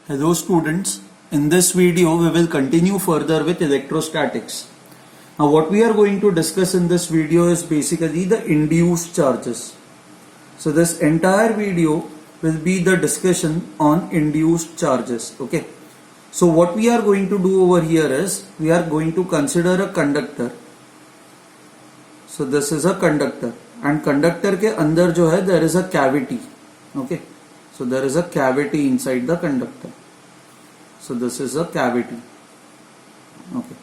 Hello students, in this video we will continue further with electrostatics. Now what we are going to discuss in this video is basically the induced charges. So this entire video will be the discussion on induced charges. Okay. So what we are going to do over here is we are going to consider a conductor. So this is a conductor and conductor के अंदर जो है there is a cavity. Okay. So there is a cavity inside the conductor. So this is a cavity. Okay.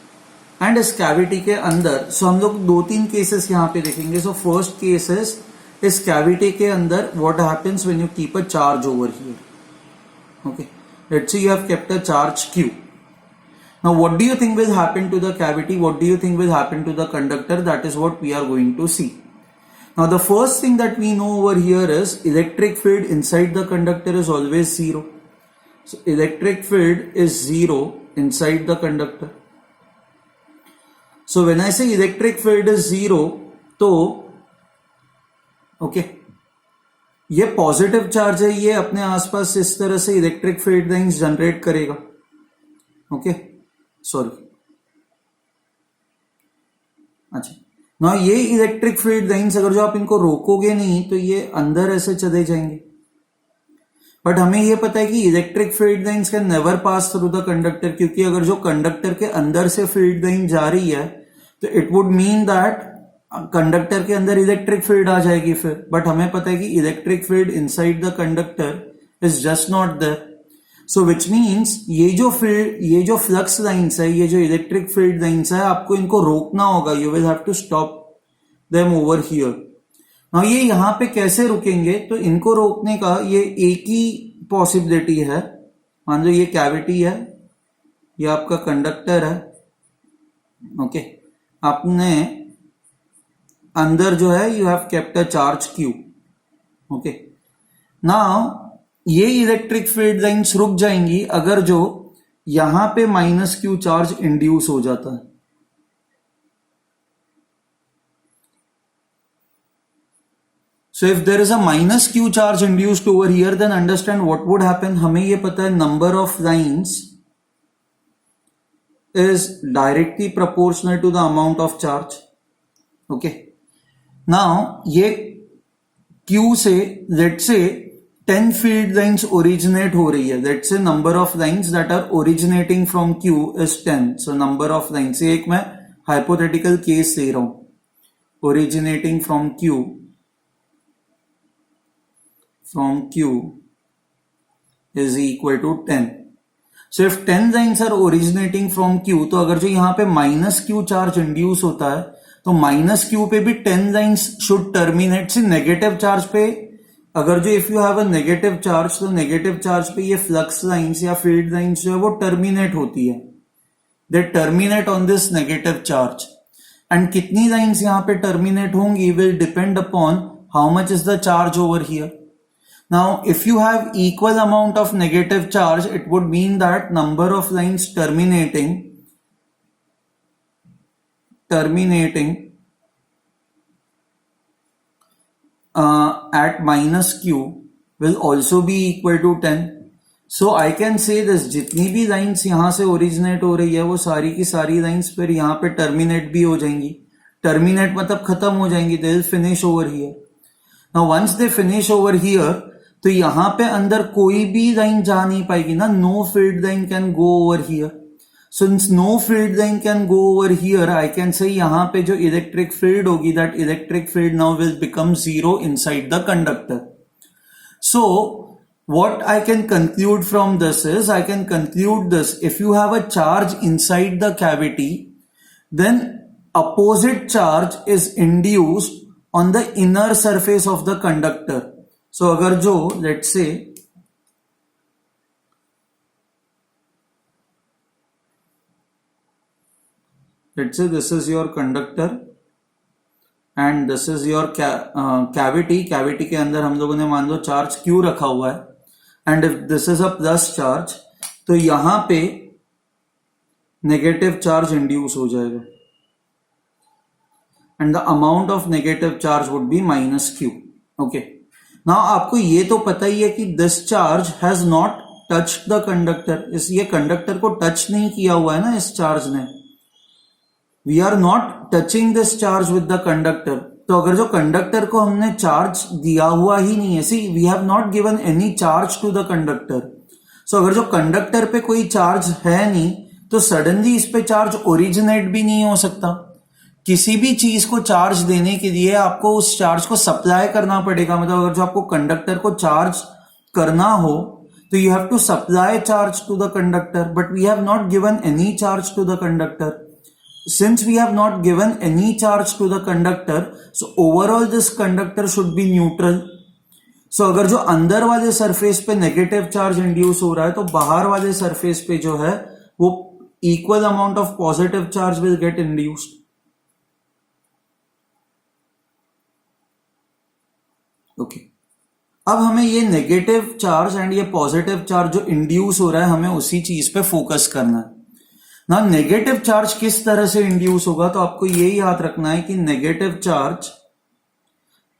And इस cavity के अंदर so हम लोग दो तीन cases यहाँ पे देखेंगे. So first case is इस cavity के अंदर what happens when you keep a charge over here. Okay. Let's say you have kept a charge Q. Now what do you think will happen to the cavity? What do you think will happen to the conductor? That is what we are going to see. Now the first thing that we know over here is electric field inside the conductor is always zero. So electric field is zero inside the conductor. So when I say electric field is zero, तो okay, ये positive charge है, ये अपने आसपास इस तरह से electric field lines generate करेगा. ओके सॉरी, अच्छा ना ये इलेक्ट्रिक फील्ड लाइंस अगर जो आप इनको रोकोगे नहीं तो ये अंदर ऐसे चले जाएंगे. बट हमें ये पता है कि electric field lines can never pass through the conductor, क्योंकि अगर जो कंडक्टर के अंदर से फील्ड लाइन जा रही है तो it would mean that conductor के अंदर इलेक्ट्रिक फील्ड आ जाएगी फिर. बट हमें पता है कि electric field inside the conductor is just not there. So which means ये जो फ्लक्स लाइंस है, ये जो इलेक्ट्रिक फील्ड लाइंस है, आपको इनको रोकना होगा. You will have to stop them over here. Now ये यहां पे कैसे रुकेंगे? तो इनको रोकने का ये एक ही पॉसिबिलिटी है. मान लो ये कैविटी है, ये आपका कंडक्टर है. ओके, आपने अंदर जो है you have kept a charge Q. Okay, now ये इलेक्ट्रिक फील्ड लाइंस रुक जाएंगी अगर जो यहां पे -Q चार्ज इंड्यूस हो जाता है. So if there is a -Q charge induced over here, then understand what would happen. हमें ये पता है number of lines is directly proportional to the amount of charge. Okay. Now ये Q से let's say 10 field lines originate हो रही है. Let's say number of lines that are originating from Q is 10. So number of lines, ये एक मैं hypothetical case दे रहा हूं. Originating from Q is equal to 10. So if 10 lines are originating from Q, तो अगर जो यहाँ पे -Q चार्ज इंड्यूस होता है तो -Q पे भी 10 लाइन्स शुड टर्मिनेट से नेगेटिव चार्ज पे. अगर जो if you have a negative charge तो नेगेटिव चार्ज पे ये फ्लक्स लाइंस या फील्ड लाइंस जो है वो टर्मिनेट होती है. They terminate on this negative charge. And कितनी लाइंस यहाँ पे टर्मिनेट होंगी will depend upon how much is the charge over here. Now, if you have equal amount of negative charge, it would mean that number of lines terminating at -Q will also be equal to 10. So I can say this, जितनी भी lines यहाँ से originate हो रही है वो सारी की सारी lines फिर यहाँ पे terminate भी हो जाएंगी. Terminate मतलब खत्म हो जाएंगी. They will finish over here. Now once they finish over here, तो यहां पे अंदर कोई भी लाइन जा नहीं पाएगी ना. Know field line can go over here. Since know field line can go over here, I can से यहां पे जो इलेक्ट्रिक फील्ड होगी, that electric field now will become zero inside the conductor. So what I can conclude from this is, I can conclude this: if you have a charge inside the cavity, then opposite charge is induced on the inner surface of the conductor. So अगर जो let's say this is your conductor and this is your cavity. cavity के अंदर हम लोगों ने मान लो charge Q रखा हुआ है. and if this is a plus charge तो यहां पे नेगेटिव चार्ज इंड्यूस हो जाएगा and the amount of negative charge would be -Q. okay. Now आपको ये तो पता ही है कि this charge has not touched the conductor, इस ये कंडक्टर को टच नहीं किया हुआ है ना इस चार्ज ने, we are not touching this charge with the conductor. तो अगर जो कंडक्टर को हमने चार्ज दिया हुआ ही नहीं है, see we have not given any charge to the conductor, so अगर जो कंडक्टर पे कोई चार्ज है नहीं तो सडनली इस पे चार्ज ओरिजिनेट भी नहीं हो सकता। किसी भी चीज को चार्ज देने के लिए आपको उस चार्ज को सप्लाई करना पड़ेगा, मतलब अगर जो आपको कंडक्टर को चार्ज करना हो तो you have to supply charge to the conductor, but we have not given any charge to the conductor. Since we have not given any charge to the conductor, so overall this conductor should be neutral. So अगर जो अंदर वाले surface पे negative charge induce हो रहा है तो बाहर वाले सरफेस पे जो है वो equal amount of positive charge will get induced. Okay, अब हमें ये नेगेटिव चार्ज एंड ये पॉजिटिव चार्ज जो इंड्यूस हो रहा है हमें उसी चीज पे फोकस करना है ना। नेगेटिव चार्ज किस तरह से इंड्यूस होगा, तो आपको यही याद रखना है कि नेगेटिव चार्ज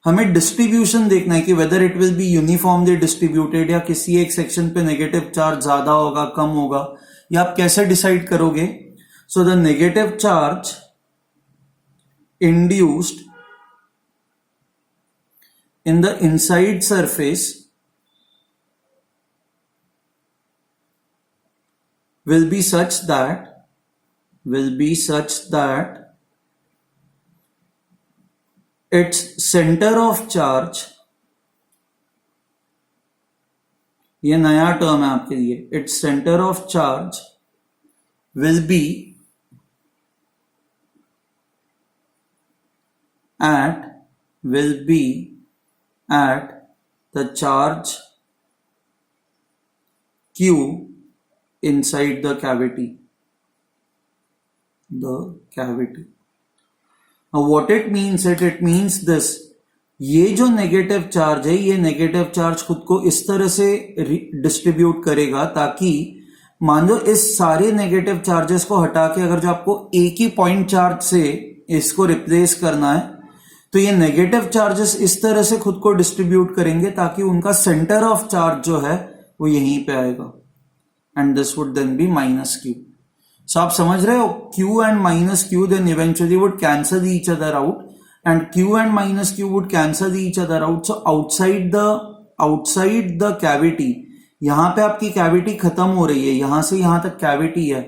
हमें डिस्ट्रीब्यूशन देखना है कि whether it will be uniformly distributed या किसी एक सेक्शन पे नेगेटिव चार्ज ज्यादा होगा कम होगा, या आप कैसे डिसाइड करोगे। So the negative charge induced in the inside surface will be such that its center of charge, ये नया टर्म है आपके लिए, its center of charge will be at the charge Q inside the cavity. Now what it means this, ये जो negative charge है ये negative charge खुद को इस तरह से डिस्ट्रीब्यूट करेगा ताकि मान लो इस सारे नेगेटिव चार्जेस को हटा के अगर जो आपको एक ही पॉइंट चार्ज से इसको रिप्लेस करना है तो ये नेगेटिव चार्जेस इस तरह से खुद को डिस्ट्रीब्यूट करेंगे ताकि उनका सेंटर ऑफ चार्ज जो है वो यहीं पे आएगा, and this would then be minus q. So आप समझ रहे हो, q and minus q then eventually would cancel each other out and q and minus q would cancel each other out. So outside the cavity, यहां पे आपकी cavity खत्म हो रही है, यहां से यहां तक कैविटी है,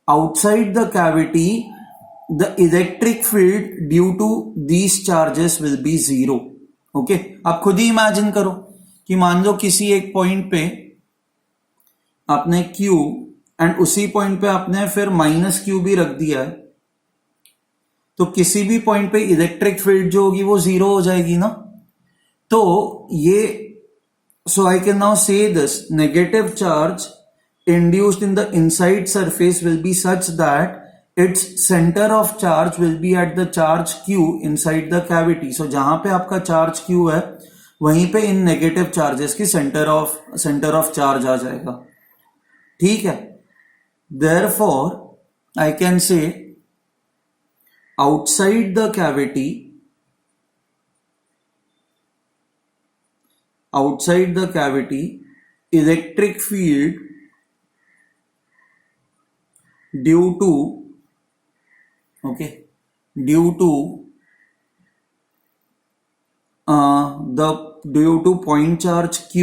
outside the cavity the electric field due to these charges will be zero. Okay, आप खुद ही इमेजिन करो कि मान लो किसी एक पॉइंट पे आपने Q एंड उसी पॉइंट पे आपने फिर माइनस Q भी रख दिया है तो किसी भी पॉइंट पे इलेक्ट्रिक फील्ड जो होगी वो जीरो हो जाएगी ना। तो ये so I can now say this negative charge induced in the inside surface will be such that it's centre of charge will be at the charge Q inside the cavity. So जहां पे आपका charge Q है वहीं पे इन negative charges की centre of charge आ जाएगा, ठीक है। Therefore I can say outside the cavity electric field due to point charge Q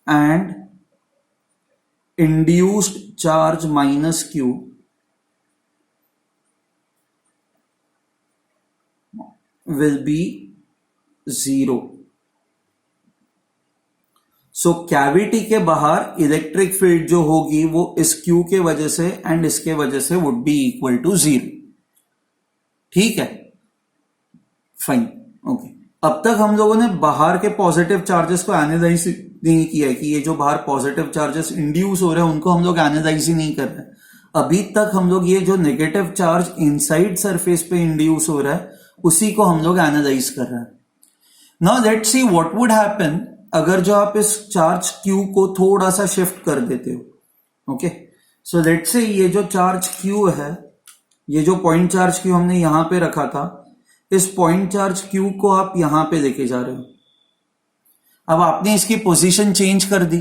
and induced charge minus Q will be zero. So cavity के बाहर इलेक्ट्रिक फील्ड जो होगी वो इस Q के वजह से एंड इसके वजह से would be equal to zero, ठीक है, फाइन, ओके। अब तक हम लोगों ने बाहर के पॉजिटिव चार्जेस को एनालाइज नहीं किया है कि ये जो बाहर पॉजिटिव चार्जेस इंड्यूस हो रहे हैं उनको हम लोग एनालाइज ही नहीं कर रहे हैं। अभी तक हम लोग ये जो नेगेटिव चार्ज इनसाइड सरफेस पे इंड्यूस हो रहा है उसी को हम लोग एनालाइज कर रहे हैं। Now let's see what would happen अगर जो आप इस चार्ज Q को थोड़ा सा शिफ्ट कर देते हो। ओके, सो लेट्स से ये जो चार्ज Q है, ये जो पॉइंट चार्ज Q हमने यहां पे रखा था, इस पॉइंट चार्ज Q को आप यहां पे लेके जा रहे हो। अब आपने इसकी पोजीशन चेंज कर दी।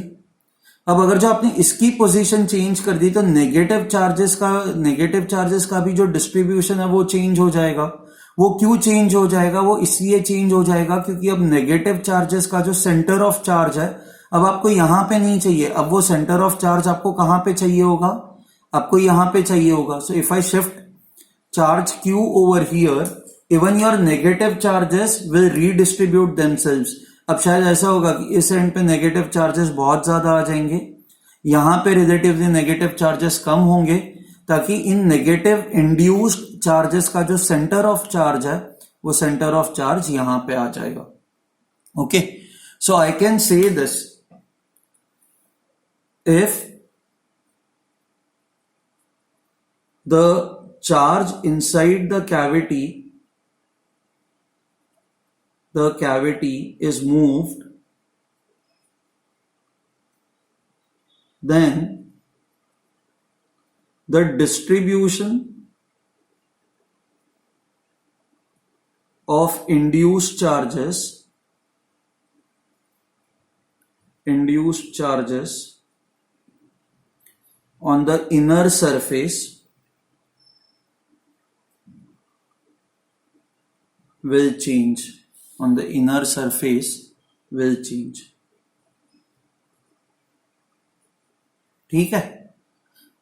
अब अगर जो आपने इसकी पोजीशन चेंज कर दी तो नेगेटिव चार्जेस का भी जो डिस्ट्रीब्यूशन है वो चेंज हो जाएगा। वो क्यों चेंज हो जाएगा? वो इसलिए चेंज हो जाएगा क्योंकि अब नेगेटिव चार्जेस का जो सेंटर ऑफ चार्ज है अब आपको यहां पे नहीं चाहिए। अब वो सेंटर ऑफ चार्ज आपको कहां पे चाहिए होगा? आपको यहां पे चाहिए होगा। So if I shift charge Q over here, even your negative charges will redistribute themselves. अब शायद ऐसा होगा कि इस एंड पे नेगेटिव चार्जेस बहुत ज्यादा आ जाएंगे, यहां पे रिलेटिवली नेगेटिव चार्जेस कम होंगे, ताकि इन नेगेटिव इंड्यूस्ड चार्जेस का जो सेंटर ऑफ चार्ज है वो सेंटर ऑफ चार्ज यहां पे आ जाएगा। ओके, सो आई कैन से this, if the charge inside the cavity is moved, then the distribution of induced charges on the inner surface will change. On the inner surface will change. ठीक है।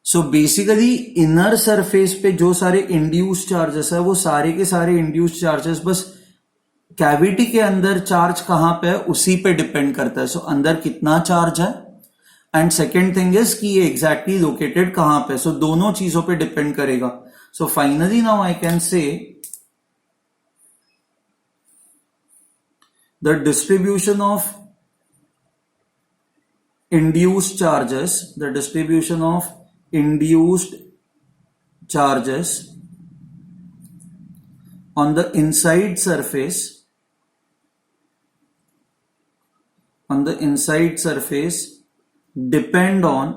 So basically inner surface पे जो सारे induced charges है वो सारे के सारे इंड्यूस्ड चार्जेस बस कैविटी के अंदर चार्ज कहां पे है उसी पे डिपेंड करता है। सो अंदर कितना चार्ज है एंड सेकेंड थिंग इज कि ये एग्जैक्टली लोकेटेड कहां पे। सो दोनों चीजों पे डिपेंड करेगा। So finally now I can से the distribution of induced charges on the inside surface depend on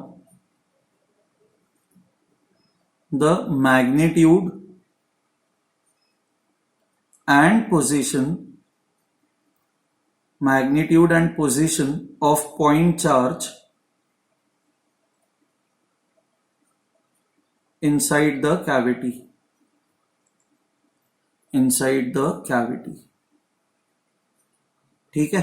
the magnitude and position of point charge inside the cavity. ठीक है।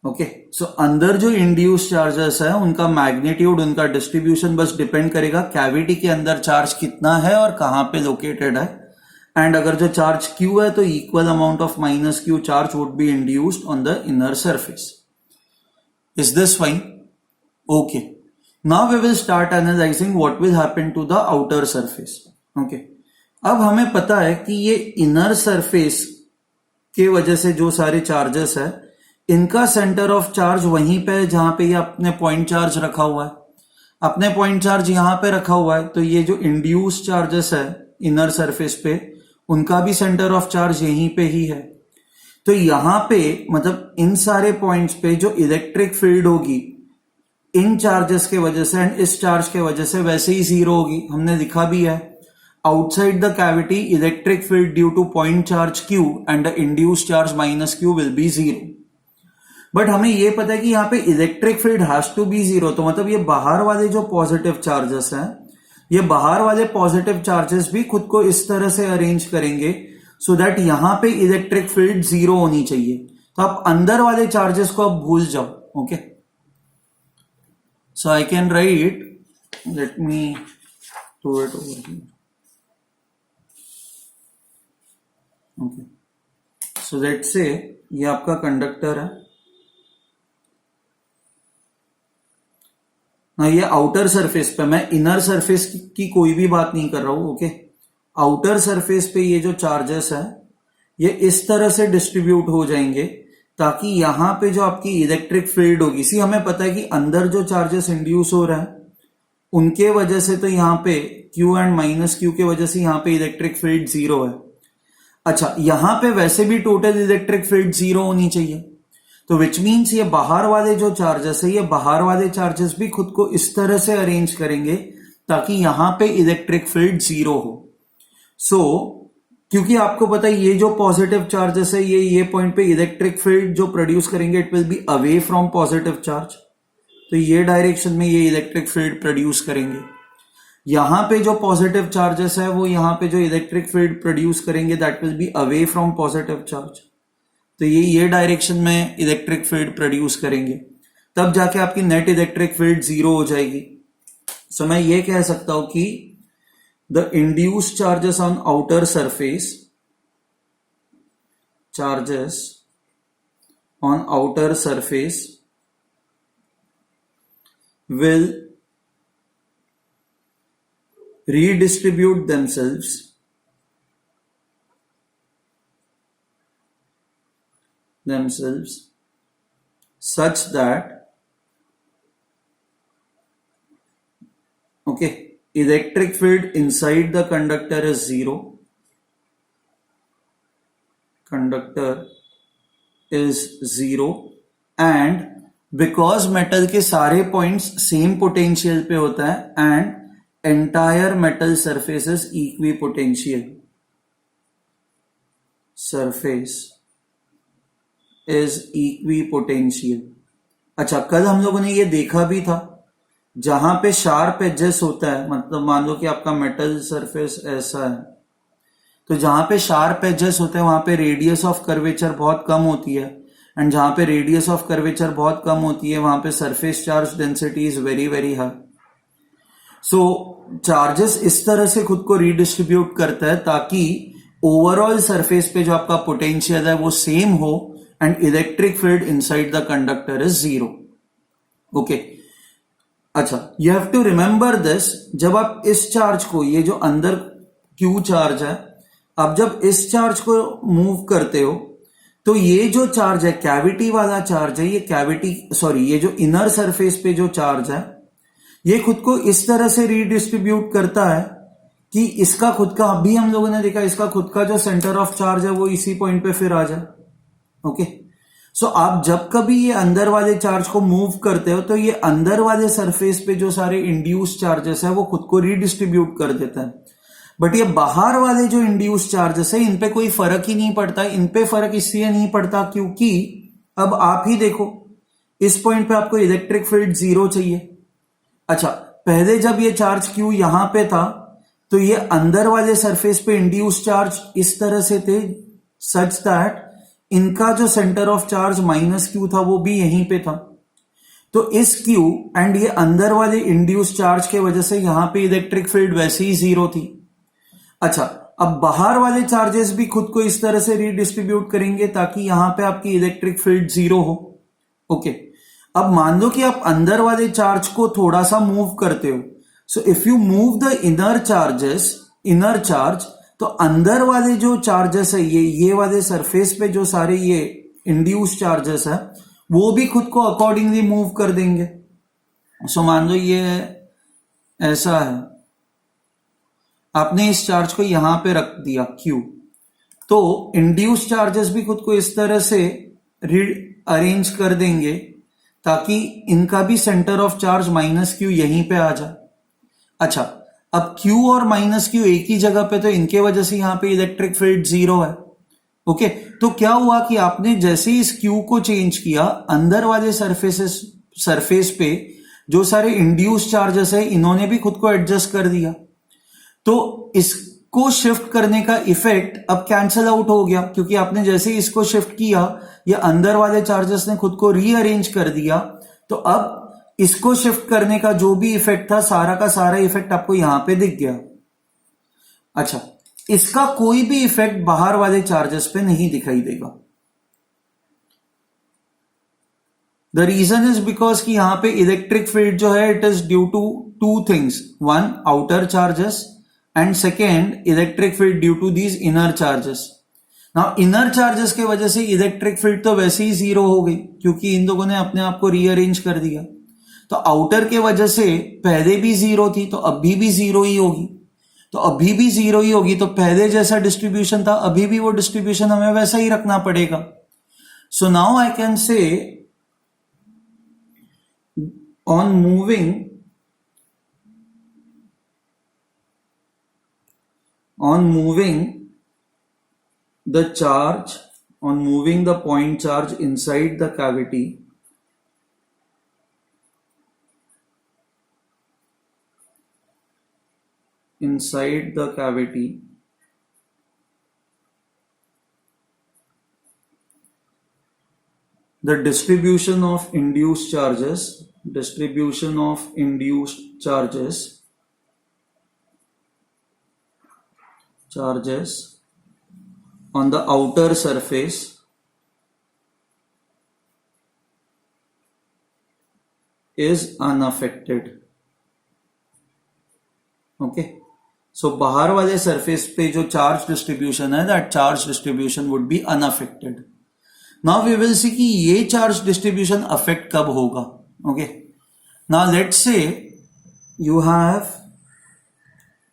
ओके, सो अंदर जो इंड्यूस चार्जेस है उनका मैग्नीट्यूड, उनका distribution बस depend करेगा कैविटी के अंदर चार्ज कितना है और कहां पे लोकेटेड है। एंड अगर जो चार्ज Q है तो equal amount of minus Q charge would be induced on the inner surface. Is this fine? Okay, now we will start analysing what will happen to the outer surface. Okay, अब हमें पता है कि ये inner surface के वजह से जो सारे चार्जेस है इनका सेंटर ऑफ चार्ज वहीं पे है जहां पे ये अपने पॉइंट चार्ज रखा हुआ है। अपने पॉइंट चार्ज यहां पे रखा हुआ है, तो ये जो इंड्यूस चार्जेस है इनर सरफेस पे उनका भी सेंटर ऑफ चार्ज यहीं पे ही है। तो यहां पे मतलब इन सारे पॉइंट्स पे जो इलेक्ट्रिक फील्ड होगी इन चार्जेस के वजह से एंड इस चार्ज के वजह से वैसे ही जीरो होगी। हमने लिखा भी है, outside the cavity electric field due to point charge Q and the induced charge minus Q will be zero. But हमें यह पता है कि यहाँ पे electric field has to be zero, तो मतलब ये बाहर वाले जो पॉजिटिव चार्जेस हैं, ये बाहर वाले पॉजिटिव चार्जेस भी खुद को इस तरह से अरेंज करेंगे सो दैट यहां पे इलेक्ट्रिक फील्ड जीरो होनी चाहिए। तो आप अंदर वाले चार्जेस को आप भूल जाओ। Okay, so I can write, let me do it over here. Okay, so let's say ये आपका कंडक्टर है, ये आउटर सरफेस पे, मैं इनर सरफेस की कोई भी बात नहीं कर रहा हूं। ओके, आउटर सरफेस पे ये जो चार्जेस है ये इस तरह से डिस्ट्रीब्यूट हो जाएंगे ताकि यहां पे जो आपकी इलेक्ट्रिक फील्ड होगी, सी हमें पता है कि अंदर जो चार्जेस इंड्यूस हो रहे हैं उनके वजह से तो यहां पे Q एंड माइनस Q के वजह से यहां पे इलेक्ट्रिक फील्ड जीरो है। अच्छा, यहां पे वैसे भी टोटल इलेक्ट्रिक फील्ड जीरो होनी चाहिए, तो विच मीन्स ये बाहर वाले जो चार्जेस है ये बाहर वाले चार्जेस भी खुद को इस तरह से अरेंज करेंगे ताकि यहां पे इलेक्ट्रिक फील्ड जीरो हो। सो क्योंकि आपको पता है ये जो पॉजिटिव चार्जेस है ये पॉइंट पे इलेक्ट्रिक फील्ड जो प्रोड्यूस करेंगे it will be away from positive charge, तो ये डायरेक्शन में ये इलेक्ट्रिक फील्ड प्रोड्यूस करेंगे। यहां पे जो पॉजिटिव चार्जेस है वो यहां पे जो इलेक्ट्रिक फील्ड प्रोड्यूस करेंगे that will be away from positive charge, तो ये डायरेक्शन में इलेक्ट्रिक फील्ड प्रोड्यूस करेंगे, तब जाके आपकी नेट इलेक्ट्रिक फील्ड जीरो हो जाएगी। सो मैं ये कह सकता हूं कि the induced charges on outer surface will redistribute themselves such that electric field inside the conductor is zero, and because metal के सारे points same potential पे होता है and entire metal surface is equipotential, अच्छा, कल हम लोगों ने ये देखा भी था, जहां पे शार्प एजेस होता है, मतलब मान लो कि आपका मेटल सरफेस ऐसा है, तो जहां पे शार्प एजेस होते हैं वहां पे रेडियस ऑफ कर्वेचर बहुत कम होती है, एंड जहां पे रेडियस ऑफ कर्वेचर बहुत कम होती है वहां पे surface charge density is very very high. So charges इस तरह से खुद को रीडिस्ट्रीब्यूट करता है ताकि ओवरऑल सरफेस पे जो आपका पोटेंशियल है वो सेम हो and electric field inside the conductor is zero. Okay, अच्छा, you have to remember this, जब आप इस चार्ज को, ये जो अंदर क्यू चार्ज है, अब जब इस चार्ज को मूव करते हो तो ये जो चार्ज है, कैविटी वाला चार्ज है, ये जो इनर सरफेस पे जो चार्ज है ये खुद को इस तरह से रीडिस्ट्रीब्यूट करता है कि इसका खुद का, अभी हम लोगों ने देखा, इसका खुद का जो सेंटर ऑफ चार्ज है वो इसी पॉइंट पे फिर आ जाए। ओके, सो आप जब कभी ये अंदर वाले चार्ज को मूव करते हो तो ये अंदर वाले सरफेस पे जो सारे इंड्यूस चार्जेस है वो खुद को रीडिस्ट्रीब्यूट कर देता है, बट ये बाहर वाले जो इंड्यूस चार्जेस है इन पे कोई फर्क ही नहीं पड़ता। इन पे फर्क इसलिए नहीं पड़ता क्योंकि अब आप ही देखो, इस पॉइंट पे आपको इलेक्ट्रिक फील्ड जीरो चाहिए। अच्छा, पहले जब ये चार्ज क्यू यहां पे था तो ये अंदर वाले सरफेस पे इंड्यूस चार्ज इस तरह से थे सच दैट इनका जो centre of charge minus Q था वो भी यहीं पे था, तो इस क्यू एंड ये अंदर वाले इंड्यूस चार्ज के वजह से यहां पे इलेक्ट्रिक फील्ड वैसे ही जीरो थी। अच्छा, अब बाहर वाले चार्जेस भी खुद को इस तरह से रीडिस्ट्रीब्यूट करेंगे ताकि यहां पे आपकी इलेक्ट्रिक फील्ड जीरो हो। ओके, अब मान लो कि आप अंदर वाले चार्ज को थोड़ा सा मूव करते हो, so if you move the inner charge, तो अंदर वाले जो चार्जेस है, ये वाले सरफेस पे जो सारे ये इंड्यूस चार्जेस है वो भी खुद को अकॉर्डिंगली मूव कर देंगे। सो मान लो ये ऐसा है, आपने इस चार्ज को यहां पे रख दिया Q, तो इंड्यूस चार्जेस भी खुद को इस तरह से अरेंज कर देंगे ताकि इनका भी centre of charge minus Q यहीं पे आ जाए। अच्छा, अब Q और माइनस Q एक ही जगह पे, तो इनके वजह से यहां पे इलेक्ट्रिक फील्ड जीरो है। ओके, तो क्या हुआ कि आपने जैसे इस Q को चेंज किया, अंदर वाले सरफेस पे जो सारे इंड्यूस चार्जेस है इन्होंने भी खुद को एडजस्ट कर दिया, तो इसको शिफ्ट करने का इफेक्ट अब कैंसल आउट हो गया, क्योंकि आपने जैसे इसको शिफ्ट किया ये अंदर वाले चार्जेस ने खुद को रीअरेंज कर दिया, तो अब इसको शिफ्ट करने का जो भी इफेक्ट था सारा का सारा इफेक्ट आपको यहां पे दिख गया। अच्छा, इसका कोई भी इफेक्ट बाहर वाले चार्जेस पे नहीं दिखाई देगा। द रीजन इज बिकॉज कि यहां पे इलेक्ट्रिक फील्ड जो है it is due to two things, one outer charges and second electric field due to these inner charges. Now inner charges के वजह से इलेक्ट्रिक फील्ड तो वैसे ही जीरो हो गई क्योंकि इन लोगों ने अपने आप को रीअरेंज कर दिया, तो आउटर के वजह से पहले भी जीरो थी तो अभी भी जीरो ही होगी, तो अभी भी जीरो ही होगी, तो पहले जैसा डिस्ट्रीब्यूशन था अभी भी वो डिस्ट्रीब्यूशन हमें वैसा ही रखना पड़ेगा। सो नाउ आई कैन से on moving the charge on moving the point charge inside the cavity the distribution of induced charges on the outer surface is unaffected. Okay, so बाहर वाले सरफेस पे जो charge distribution है, that charge distribution would be unaffected. Now we will see कि ये charge distribution affect कब होगा. Okay, now let's say you have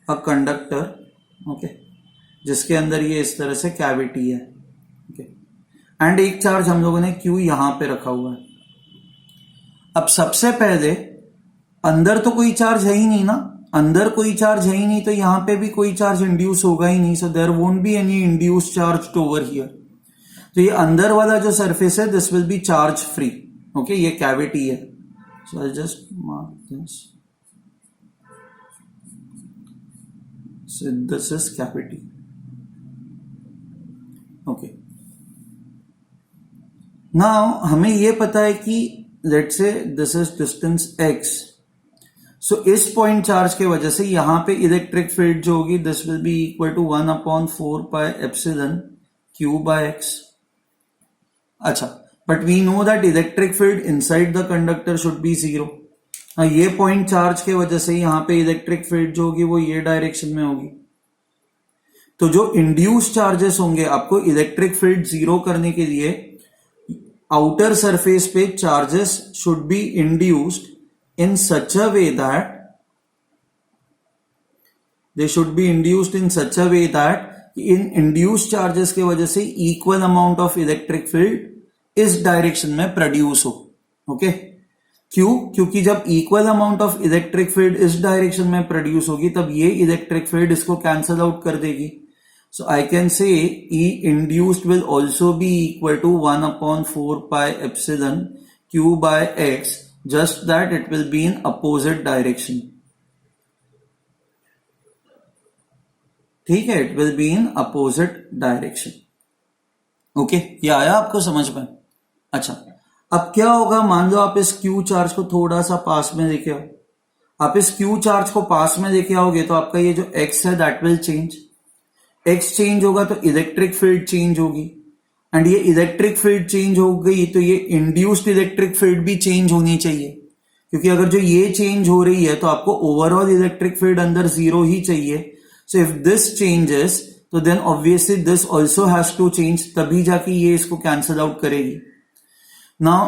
a conductor, okay, जिसके अंदर ये इस तरह से कैविटी है, ओके, एंड एक चार्ज हम लोगों ने क्यू यहां पे रखा हुआ है. अब सबसे पहले अंदर तो कोई चार्ज है ही नहीं ना, अंदर कोई चार्ज है ही नहीं, तो यहां पे भी कोई चार्ज इंड्यूस होगा ही नहीं. So there won't be any induce charge over here. तो ये अंदर वाला जो सरफेस है, this will be charge free. Okay, ये कैविटी है. So I just mark this. So this is cavity. Okay. Now हमें ये पता है कि let's say this is distance x. So इस point charge के वजह से यहाँ पे इलेक्ट्रिक फील्ड जो होगी, this will be equal to 1/4 pi epsilon q by x. अच्छा, but we know that electric field inside the conductor should be 0. ये पॉइंट चार्ज के वजह से यहाँ पे इलेक्ट्रिक फील्ड जो होगी वो ये डायरेक्शन में होगी. तो जो इंड्यूस चार्जेस होंगे, आपको इलेक्ट्रिक फील्ड 0 करने के लिए आउटर सरफेस पे charges should be induced in such a way that इन इंड्यूस चार्जेस के वजह से equal amount of electric field इस डायरेक्शन में प्रोड्यूस हो. ओके, क्यों? क्योंकि जब equal amount of electric field इस डायरेक्शन में प्रोड्यूस होगी, तब ये इलेक्ट्रिक फील्ड इसको कैंसल आउट कर देगी. So I can say E induced will also be equal to 1/4 pi epsilon q by x, just that it will be in opposite direction. ठीक है, it will be in opposite direction. Okay, ये आया आपको समझ में? अच्छा, अब क्या होगा, मान लो आप इस क्यू चार्ज को थोड़ा सा पास में लेके आओ. आप इस क्यू चार्ज को पास में लेके आओगे तो आपका ये जो एक्स है that will change. X change होगा तो इलेक्ट्रिक फील्ड चेंज होगी, एंड ये इलेक्ट्रिक फील्ड चेंज हो गई तो ये इंड्यूस्ड इलेक्ट्रिक फील्ड भी चेंज होनी चाहिए. क्योंकि अगर जो ये चेंज हो रही है तो आपको ओवरऑल इलेक्ट्रिक फील्ड अंदर 0 ही चाहिए. सो इफ दिस चेंजेस तो then obviously this also has to change, तभी जाके ये इसको कैंसल आउट करेगी. Now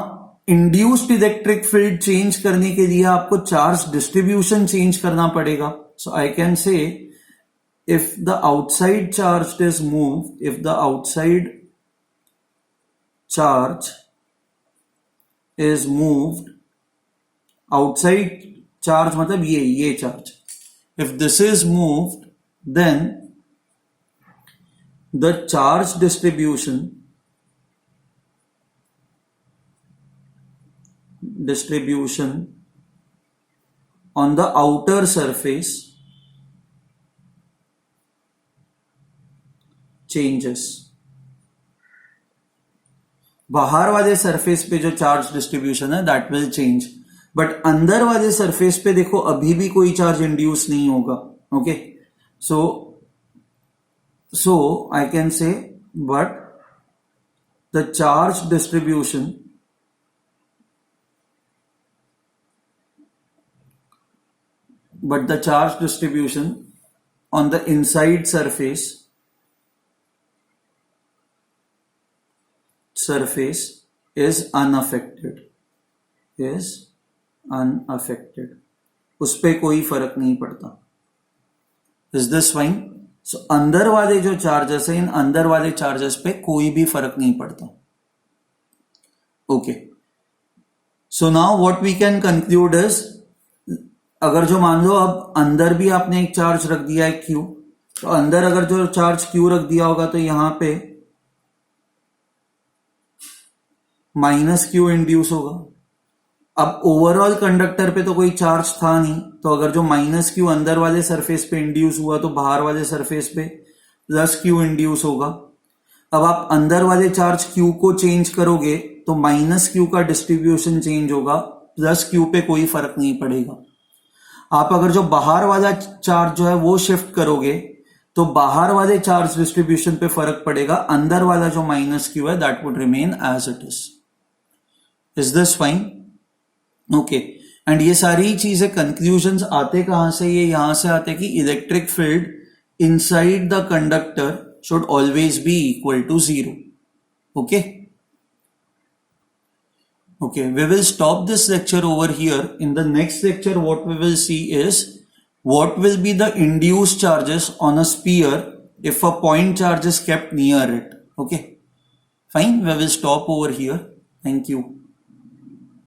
induced electric field change करने के लिए आपको चार्ज डिस्ट्रीब्यूशन चेंज करना पड़ेगा. So I can say if the outside charge is moved, if the outside charge is moved, outside charge मतलब ये charge, if this is moved, then the charge distribution on the outer surface changes. बाहर वाले surface पे जो charge distribution है that will change, but अंदर वाले surface पे देखो अभी भी कोई चार्ज इंड्यूस नहीं होगा. ओके, सो आई कैन से but the charge distribution on the inside surface is unaffected. उस पे कोई फर्क नहीं पड़ता. Is this fine? सो अंदर वाले जो चार्जेस है, इन अंदर वाले चार्जेस पे कोई भी फर्क नहीं पड़ता. Okay, so now what we can conclude is, अगर जो मान लो अब अंदर भी आपने एक चार्ज रख दिया है Q, तो अंदर अगर जो चार्ज Q रख दिया होगा तो यहां पे माइनस क्यू इंड्यूस होगा। अब ओवरऑल कंडक्टर पे तो कोई चार्ज था नहीं, तो अगर जो माइनस क्यू अंदर वाले सरफेस पे इंड्यूस हुआ तो बाहर वाले सरफेस पे प्लस क्यू इंड्यूस होगा। अब आप अंदर वाले चार्ज क्यू को चेंज करोगे तो माइनस क्यू का डिस्ट्रीब्यूशन चेंज होगा, प्लस क्यू पे कोई फर्क नहीं पड़ेगा। आप अगर जो बाहर वाला चार्ज जो है वो शिफ्ट करोगे तो बाहर वाले चार्ज डिस्ट्रीब्यूशन पे फर्क पड़ेगा, अंदर वाला जो माइनस क्यू है that would remain as it is this fine? Okay, and ये सारी चीजें कंक्लूजन्स आते कहां से? ये यहां से आते कि electric field inside the conductor should always be equal to 0. Okay, we will stop this lecture over here. In the next lecture what we will see is what will be the induced charges on a sphere if a point charge is kept near it. Okay, fine, we will stop over here. Thank you.